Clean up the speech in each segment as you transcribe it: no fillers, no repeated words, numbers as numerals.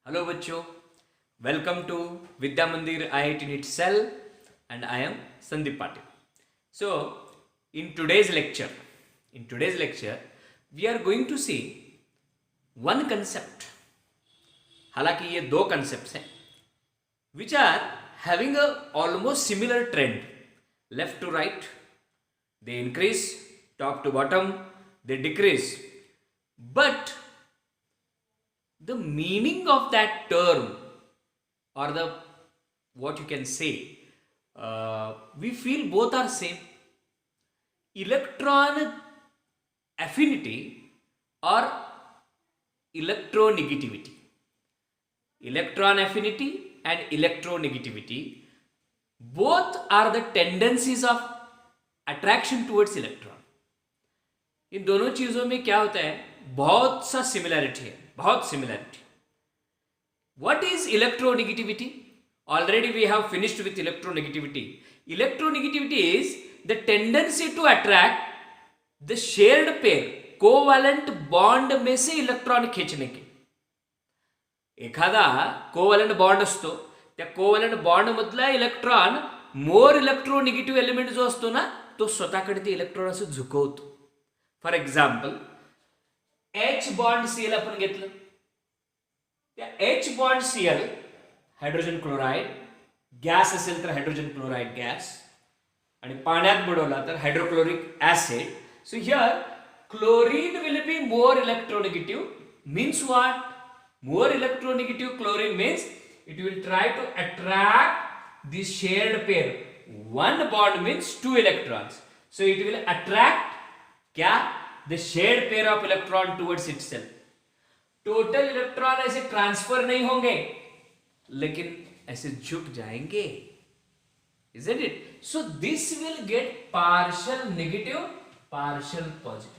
Hello बच्चों, welcome to Vidya Mandir IIT NEET Cell and I am Sandeep Patil. So in today's lecture we are going to see one concept. हालांकि ये दो concepts हैं which are having a almost similar trend, left to right. They increase, top to bottom, they decrease. But the meaning of that term or the what you can say, we feel both are same. Electron affinity or electronegativity. Electron affinity and electronegativity both are the tendencies of attraction towards electron. इन दोनों चीजों में क्या होता है, बहुत सा similarity है, बहुत similarity. What is electronegativity? Already we have finished with electronegativity. Electronegativity is the tendency to attract the shared pair, covalent bond में से इलेक्ट्रॉन खींचने के. एखादा कोवॅलंट बॉन्ड असतो, त्या कोवॅलंट बॉन्ड मधला इलेक्ट्रॉन मोर इलेक्ट्रोनिगेटिव्ह एलिमेंट जो असतो ना, तो स्वतःकडे ते इलेक्ट्रॉन असं झुकवतो. For example, H bond Cl आपण घेतलं, त्या H bond Cl hydrogen chloride gas असेल तर हायड्रोजन क्लोराइड गॅस, आणि पाण्यात बुडवला तर hydrochloric acid. So here chlorine will be more electronegative. Means what? More electronegative chlorine means it will try to attract this shared pair. One bond means two electrons. So it will attract क्या? The shared pair of electron towards itself. Total electron ऐसे transfer नहीं होंगे, लेकिन ऐसे झुक जाएंगे. Isn't it? So this will get partial negative, partial positive.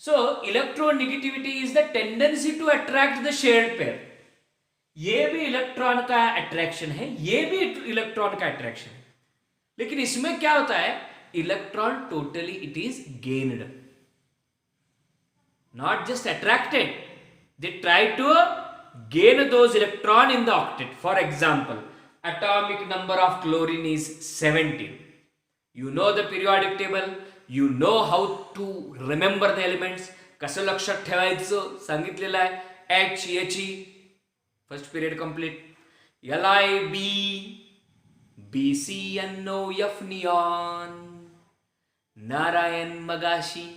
So electronegativity is the tendency to attract the shared pair. ये भी इलेक्ट्रॉन का अट्रैक्शन है, ये भी इलेक्ट्रॉन का अट्रैक्शन है, लेकिन इसमें क्या होता है, electron totally it is gained, not just attracted. They try to gain those electron in the octet. For example, atomic number of chlorine is 17. You know the periodic table. You know how to remember the elements. कसं लक्षात ठेवायचं सांगितलेलं आहे. H H E first period complete. L I B B C N O F neon. Narayan मगाशी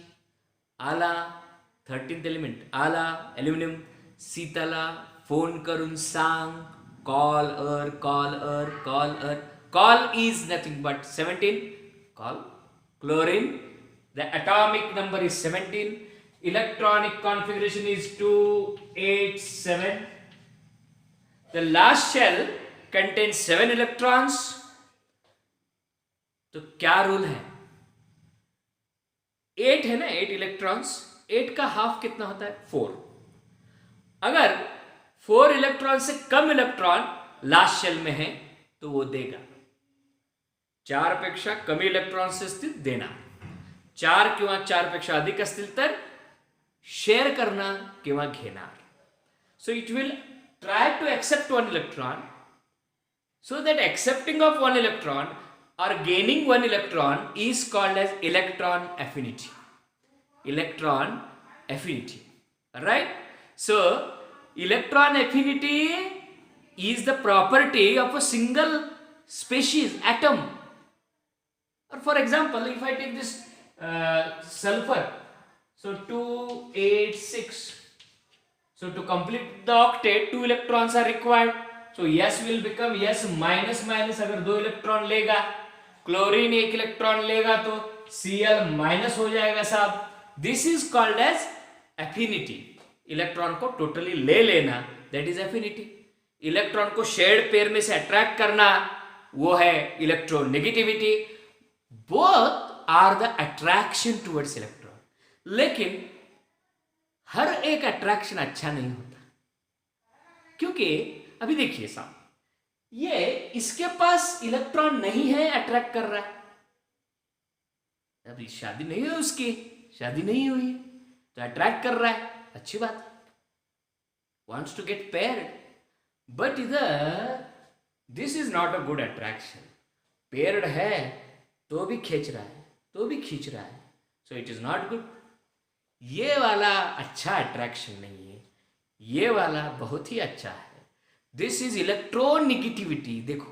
आला 13th element आला aluminium. सीताला phone करून सांग, call ar call ar call ar. Call is nothing but 17. Call. Chlorine, the atomic number is 17. Electronic configuration is 287. The last shell contains 7 electrons. तो क्या rule है? 8 है ना, 8 इलेक्ट्रॉन्स. 8 का हाफ कितना होता है? 4. अगर 4 इलेक्ट्रॉन से कम इलेक्ट्रॉन लास्ट शेल में है तो वो देगा. 4 पेक्षा कमी इलेक्ट्रॉन्स असतील देणार. 4 किंवा 4 पेक्षा अधिक असतील तर शेअर करणार किंवा घेणार. So it will try to accept one electron. So that accepting of one electron or gaining one electron is called as electron affinity. Electron affinity. Right? So electron affinity is the property of a single species atom. Or for example, if I take this sulfur, so 286. So to complete the octet, 2 electrons are required. So S will become S minus minus. अगर 2 electron लेगा, chlorine 1 electron लेगा तो Cl minus हो जाएगा साहब. This is called as affinity. Electron को totally ले लेना, दैट इज एफिनिटी. इलेक्ट्रॉन को शेयर्ड पेयर में से अट्रैक्ट करना, वो है electronegativity. Both are the attraction towards electron. लेकिन हर एक अट्रैक्शन अच्छा नहीं होता, क्योंकि अभी देखिए साहब, ये इसके पास इलेक्ट्रॉन नहीं है, अट्रैक्ट कर रहा है. अभी शादी नहीं हुई, उसकी शादी नहीं हुई तो अट्रैक्ट कर रहा है, अच्छी बात. wants to get paired. But इधर this is not a good attraction. Paired है तो भी खींच रहा है, तो भी खींच रहा है, so it is not good. ये वाला अच्छा अट्रैक्शन नहीं है, ये वाला बहुत ही अच्छा है. This is electronegativity. देखो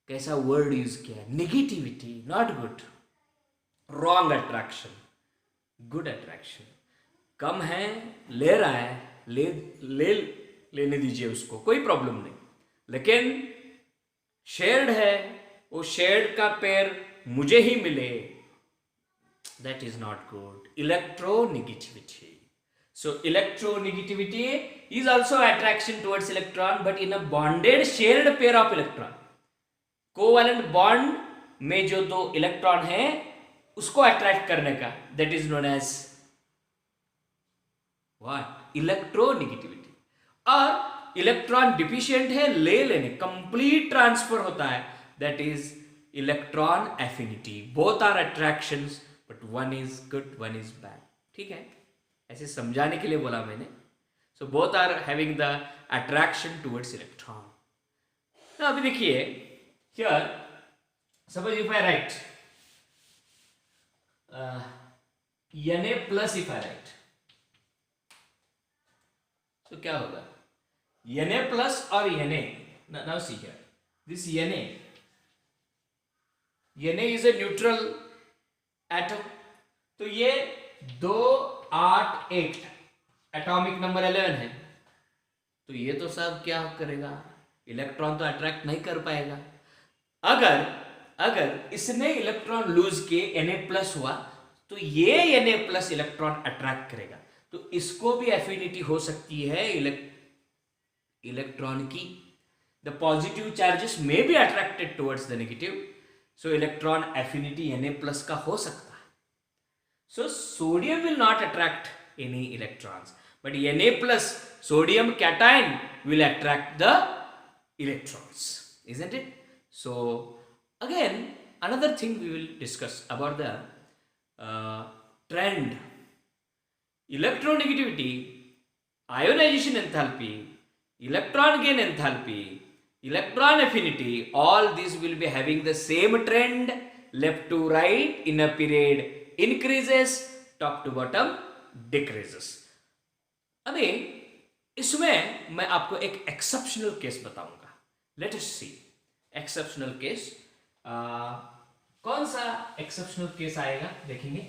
कैसा वर्ड यूज किया है, negativity, not good. Wrong attraction, good attraction. कम है, ले रहा है, लेने दीजिए उसको, कोई प्रॉब्लम नहीं. लेकिन शेयर्ड है, वो शेयर्ड का पेयर मुझे ही मिले, that is not good. Electronegativity. So electronegativity is also attraction towards electron, but in a bonded shared pair of electron. Covalent bond में जो दो इलेक्ट्रॉन है उसको अट्रैक्ट करने का, that is known as what? Electronegativity. और इलेक्ट्रॉन डिफिशिएंट है, ले लेने, कंप्लीट ट्रांसफर होता है, that is electron affinity. Both are attractions, but one is good, one is bad. ठीक है, ऐसे समझाने के लिए बोला मैंने. So both are having the attraction towards electron. तो अभी देखिए here, suppose if I write Na plus, if I write, तो क्या होगा? Na प्लस और Na, now see here, this Na is a neutral atom. तो ये 2, 8, 8 एटॉमिक नंबर 11 है. तो ये तो सब क्या करेगा? इलेक्ट्रॉन तो अट्रैक्ट नहीं कर पाएगा. अगर इसने इलेक्ट्रॉन लूज किए, Na प्लस हुआ, तो ये Na प्लस इलेक्ट्रॉन अट्रैक्ट करेगा. तो इसको भी एफिनिटी हो सकती है इलेक्ट्रॉन की. The positive charges may be attracted towards the negative. So electron affinity Na plus का हो सकता है. So sodium will not attract any electrons, but Na plus sodium cation will attract the electrons, isn't it? So again, another thing we will discuss about the trend. Electronegativity, ionization enthalpy, electron gain enthalpy, electron affinity, all these will be having the same trend, left to right in a period increases, top to bottom decreases. अभी इसमें मैं आपको एक exceptional case बताऊंगा. Late us सी exceptional case. कौन सा exceptional case आएगा देखेंगे.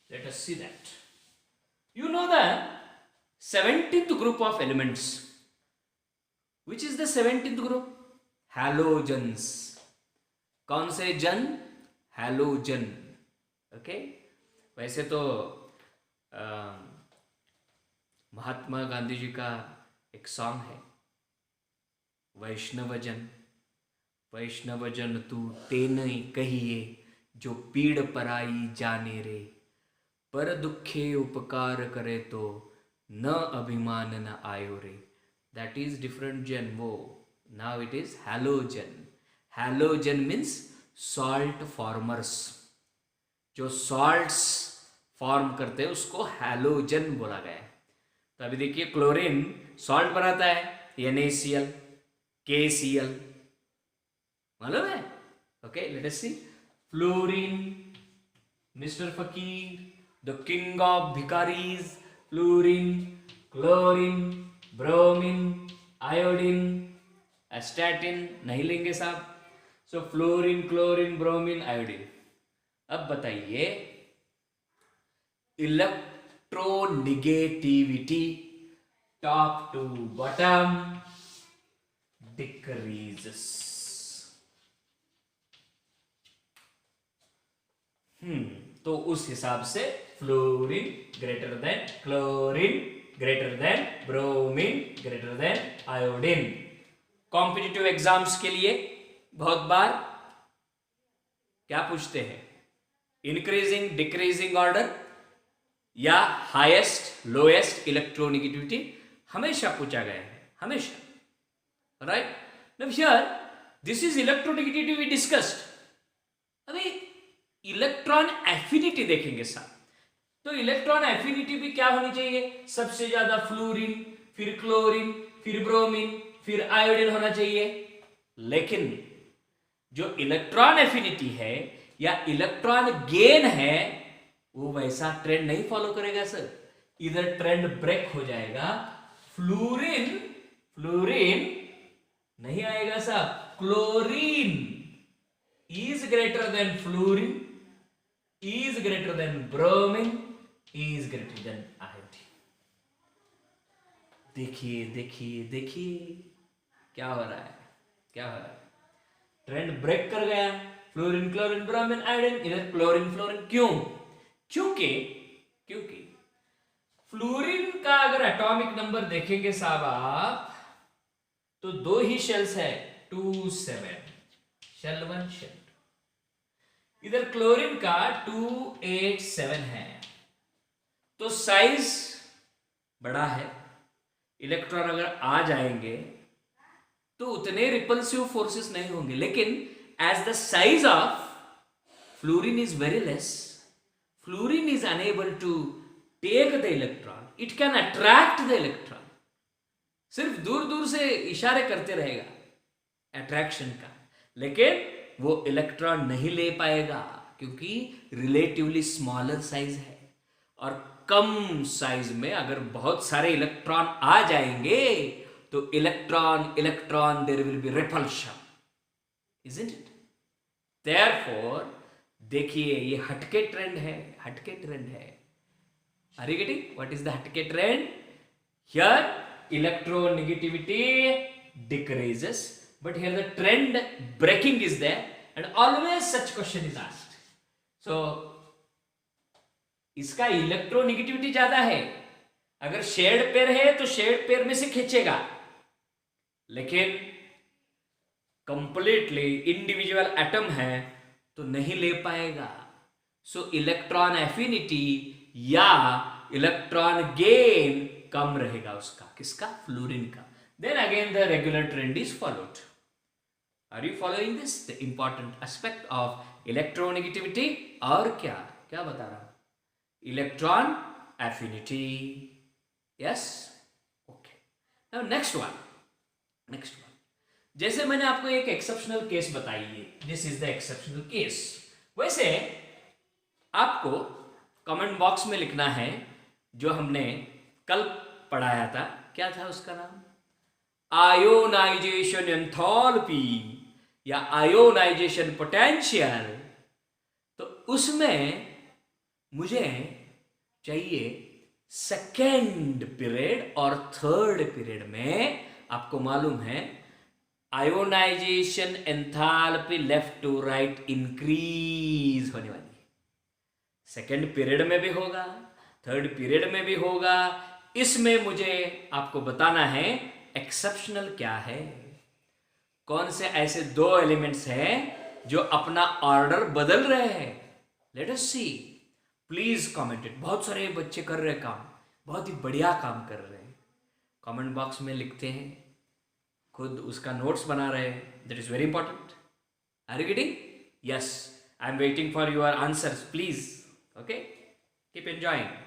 Late us see that. You know the 17th group of elements. Which is the 17th group? Halogens. कौन से जन? हैलोजन. ओके. वैसे तो महात्मा गांधी जी का एक सॉन्ग है, वैष्णवजन. वैष्णवजन तू तेने कहिए, जो पीड़ पराई जाने रे, पर दुखे उपकार करे तो न अभिमान न आयो रे. That is different gen. वो now it is halogen. Halogen means salt formers. जो salts फॉर्म करते हैं उसको हैलोजन बोला गया है. तो अभी देखिए क्लोरीन सॉल्ट बनाता है, NaCl, KCl, मालूम है? Okay, let us see. Fluorine, mister फकीर, द किंग ऑफ भिकारीज. Fluorine, chlorine, bromine, iodine, astatine नहीं लेंगे साहब. So fluorine, chlorine, bromine, iodine. अब बताइए electronegativity top to bottom decreases. तो उस हिसाब से fluorine greater than chlorine, greater than bromine, greater than iodine. Competitive exams के लिए बहुत बार क्या पूछते हैं? इंक्रीजिंग डिक्रीजिंग ऑर्डर या हाईएस्ट लोएस्ट इलेक्ट्रोनिगेटिविटी हमेशा पूछा गया है, हमेशा. Right. Now here this is electronegativity we discussed. अभी इलेक्ट्रॉन एफिनिटी देखेंगे साहब. तो इलेक्ट्रॉन एफिनिटी भी क्या होनी चाहिए? सबसे ज्यादा फ्लोरीन, फिर क्लोरीन, फिर ब्रोमीन, फिर आयोडीन होना चाहिए। लेकिन जो इलेक्ट्रॉन एफिनिटी है या इलेक्ट्रॉन गेन है वो वैसा ट्रेंड नहीं फॉलो करेगा सर। इधर ट्रेंड ब्रेक हो जाएगा। फ्लोरीन फ्लोरीन नहीं आएगा साहब, chlorine is greater than fluorine, is greater than bromine, is greater than iodine. देखिए देखिए देखिए क्या हो रहा है, क्या हो रहा है। ट्रेंड ब्रेक कर गया। फ्लोरीन क्लोरीन ब्रोमीन आयोडीन, इधर क्लोरीन फ्लोरीन। क्यों? क्योंकि क्योंकि फ्लोरीन का अगर एटॉमिक नंबर देखेंगे साहब आप तो दो ही शेल्स है, 2 7, शेल 1 शेल 2। इधर क्लोरीन का 2 8 7 है, तो साइज बड़ा है। इलेक्ट्रॉन अगर आ जाएंगे तो उतने रिपल्सिव फोर्सेस नहीं होंगे। लेकिन as the size of fluorine is very less, fluorine is unable to take the electron, it can attract the electron. सिर्फ दूर दूर से इशारे करते रहेगा अट्रैक्शन का, लेकिन वो इलेक्ट्रॉन नहीं ले पाएगा क्योंकि रिलेटिवली स्मॉलर साइज है। और कम साइज में अगर बहुत सारे इलेक्ट्रॉन आ जाएंगे तो electron electron there will be repulsion, isn't it? Therefore देखिए ये हटके ट्रेंड है, हटके ट्रेंड है। Are you getting what is the हटके trend? Here electronegativity decreases, but here the trend breaking is there, and always such question is asked. So इसका electronegativity ज्यादा है। अगर शेड पेयर है तो शेड पेयर में से खींचेगा, लेकिन कंप्लीटली इंडिविजुअल एटम है तो नहीं ले पाएगा। सो इलेक्ट्रॉन एफिनिटी या इलेक्ट्रॉन गेन कम रहेगा उसका, किसका? फ्लोरीन का। Then again the regular trend is followed. Are you following this? The important aspect of electronegativity. और क्या क्या बता रहा हूं? Electron affinity. Yes, okay. Now next one, next one. जैसे मैंने आपको एक एक्सेप्शनल केस बताई है, this is the exceptional case. वैसे आपको कमेंट बॉक्स में लिखना है जो हमने कल पढ़ाया था, क्या था उसका नाम? आयोनाइजेशन एंथैल्पी या आयोनाइजेशन पोटेंशियल। तो उसमें मुझे चाहिए सेकेंड पीरियड और थर्ड पीरियड में, आपको मालूम है ionization enthalpy left to right increase होने वाली है। सेकेंड पीरियड में भी होगा, थर्ड पीरियड में भी होगा। इसमें मुझे आपको बताना है एक्सेप्शनल क्या है, कौन से ऐसे दो एलिमेंट्स हैं जो अपना ऑर्डर बदल रहे हैं। Let us see, please comment it. बहुत सारे बच्चे कर रहे काम, बहुत ही बढ़िया काम कर रहे हैं, कमेंट बॉक्स में लिखते हैं, खुद उसका नोट्स बना रहे हैं। That is very important. Are you getting? Yes, I am waiting for your answers please. Okay, keep enjoying.